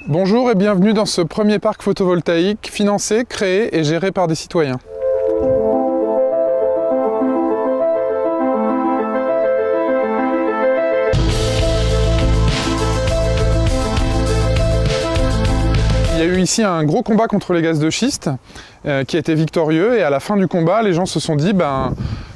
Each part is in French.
Bonjour et bienvenue dans ce premier parc photovoltaïque financé, créé et géré par des citoyens. Il y a eu ici un gros combat contre les gaz de schiste qui a été victorieux, et à la fin du combat, les gens se sont dit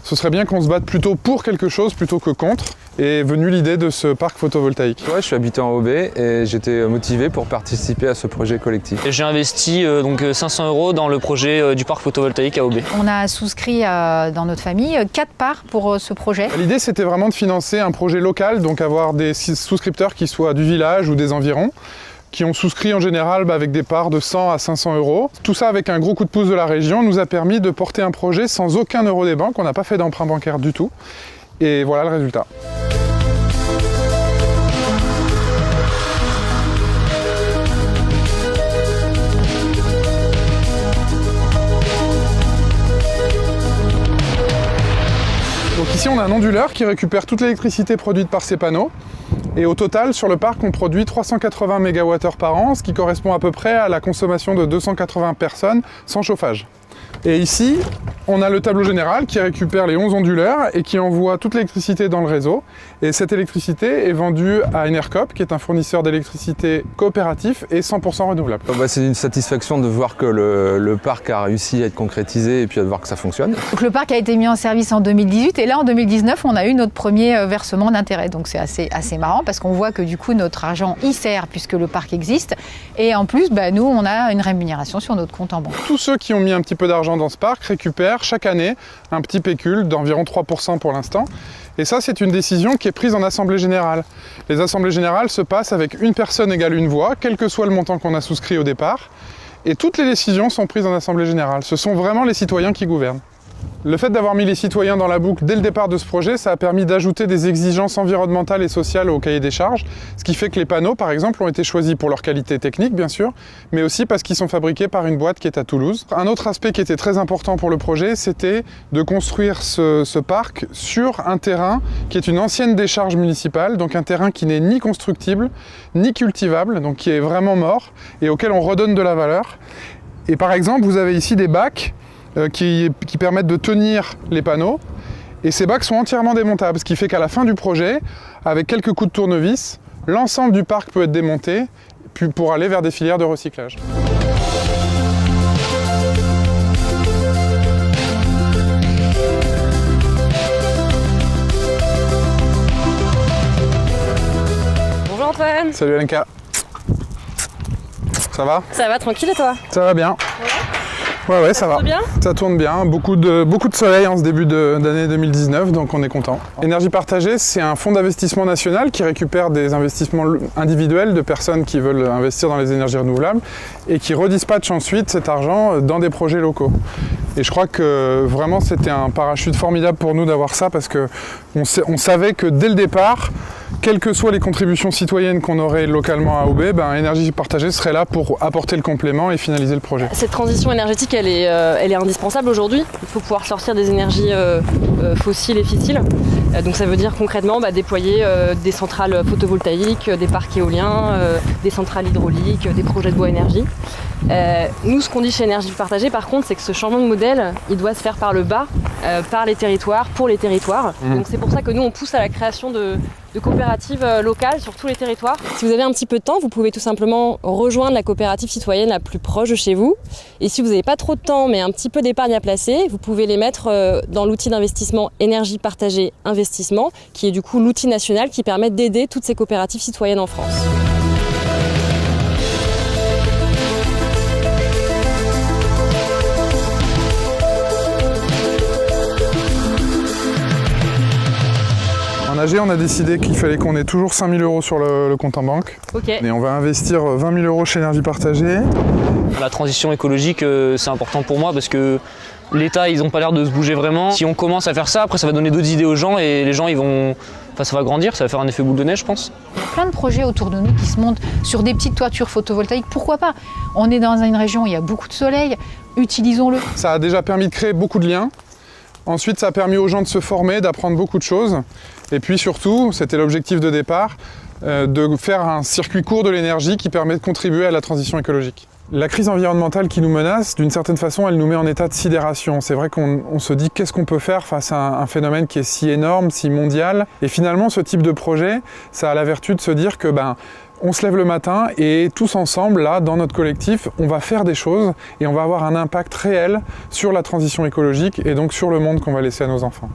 ce serait bien qu'on se batte plutôt pour quelque chose plutôt que contre, et est venue l'idée de ce parc photovoltaïque. Ouais, je suis habitant à Aubais et j'étais motivé pour participer à ce projet collectif. J'ai investi donc 500 € dans le projet du parc photovoltaïque à Aubais. On a souscrit dans notre famille 4 parts pour ce projet. L'idée, c'était vraiment de financer un projet local, donc avoir des souscripteurs qui soient du village ou des environs, qui ont souscrit en général avec des parts de 100 à 500 €. Tout ça avec un gros coup de pouce de la région nous a permis de porter un projet sans aucun euro des banques. On n'a pas fait d'emprunt bancaire du tout. Et voilà le résultat. Donc ici on a un onduleur qui récupère toute l'électricité produite par ces panneaux. Et au total, sur le parc, on produit 380 MWh par an, ce qui correspond à peu près à la consommation de 280 personnes sans chauffage. Et ici, on a le tableau général qui récupère les 11 onduleurs et qui envoie toute l'électricité dans le réseau. Et cette électricité est vendue à Enercop, qui est un fournisseur d'électricité coopératif et 100% renouvelable. C'est une satisfaction de voir que le parc a réussi à être concrétisé et puis de voir que ça fonctionne. Donc le parc a été mis en service en 2018 et là en 2019 on a eu notre premier versement d'intérêt. Donc c'est assez marrant parce qu'on voit que du coup notre argent y sert puisque le parc existe, et en plus nous on a une rémunération sur notre compte en banque. Tous ceux qui ont mis un petit peu d'argent dans ce parc récupèrent chaque année un petit pécule d'environ 3% pour l'instant. Et ça, c'est une décision qui est prise en assemblée générale. Les assemblées générales se passent avec une personne égale une voix, quel que soit le montant qu'on a souscrit au départ. Et toutes les décisions sont prises en assemblée générale. Ce sont vraiment les citoyens qui gouvernent. Le fait d'avoir mis les citoyens dans la boucle dès le départ de ce projet, ça a permis d'ajouter des exigences environnementales et sociales au cahier des charges, ce qui fait que les panneaux, par exemple, ont été choisis pour leur qualité technique, bien sûr, mais aussi parce qu'ils sont fabriqués par une boîte qui est à Toulouse. Un autre aspect qui était très important pour le projet, c'était de construire ce parc sur un terrain qui est une ancienne décharge municipale, donc un terrain qui n'est ni constructible, ni cultivable, donc qui est vraiment mort, et auquel on redonne de la valeur. Et par exemple, vous avez ici des bacs qui permettent de tenir les panneaux, et ces bacs sont entièrement démontables, ce qui fait qu'à la fin du projet, avec quelques coups de tournevis, l'ensemble du parc peut être démonté pour aller vers des filières de recyclage. Bonjour Antoine. Salut Alenka. Ça va? Ça va tranquille et toi? Ça va bien. Ouais, ça va. Bien. Ça tourne bien. Beaucoup de soleil en ce début d'année 2019, donc on est content. Énergie partagée, c'est un fonds d'investissement national qui récupère des investissements individuels de personnes qui veulent investir dans les énergies renouvelables et qui redispatche ensuite cet argent dans des projets locaux. Et je crois que vraiment c'était un parachute formidable pour nous d'avoir ça, parce qu'on savait que dès le départ, quelles que soient les contributions citoyennes qu'on aurait localement à Aubais, Énergie partagée serait là pour apporter le complément et finaliser le projet. Cette transition énergétique, elle est indispensable aujourd'hui. Il faut pouvoir sortir des énergies fossiles et fissile. Donc ça veut dire concrètement déployer des centrales photovoltaïques, des parcs éoliens, des centrales hydrauliques, des projets de bois énergie. Nous, ce qu'on dit chez Énergie partagée, par contre, c'est que ce changement de modèle, il doit se faire par le bas, par les territoires, pour les territoires. Donc c'est pour ça que nous, on pousse à la création de coopératives locales sur tous les territoires. Si vous avez un petit peu de temps, vous pouvez tout simplement rejoindre la coopérative citoyenne la plus proche de chez vous. Et si vous n'avez pas trop de temps, mais un petit peu d'épargne à placer, vous pouvez les mettre dans l'outil d'investissement Énergie partagée investissement, qui est du coup l'outil national qui permet d'aider toutes ces coopératives citoyennes en France. En AG, on a décidé qu'il fallait qu'on ait toujours 5 000 € sur le compte en banque. Okay. Et on va investir 20 000 € chez Énergie partagée. La transition écologique, c'est important pour moi parce que l'État, ils n'ont pas l'air de se bouger vraiment. Si on commence à faire ça, après ça va donner d'autres idées aux gens et les gens, ça va grandir, ça va faire un effet boule de neige, je pense. Il y a plein de projets autour de nous qui se montent sur des petites toitures photovoltaïques. Pourquoi pas? On est dans une région où il y a beaucoup de soleil, utilisons-le. Ça a déjà permis de créer beaucoup de liens. Ensuite, ça a permis aux gens de se former, d'apprendre beaucoup de choses. Et puis surtout, c'était l'objectif de départ, de faire un circuit court de l'énergie qui permet de contribuer à la transition écologique. La crise environnementale qui nous menace, d'une certaine façon, elle nous met en état de sidération. C'est vrai qu'on se dit qu'est-ce qu'on peut faire face à un phénomène qui est si énorme, si mondial. Et finalement, ce type de projet, ça a la vertu de se dire que on se lève le matin et tous ensemble, là, dans notre collectif, on va faire des choses et on va avoir un impact réel sur la transition écologique et donc sur le monde qu'on va laisser à nos enfants.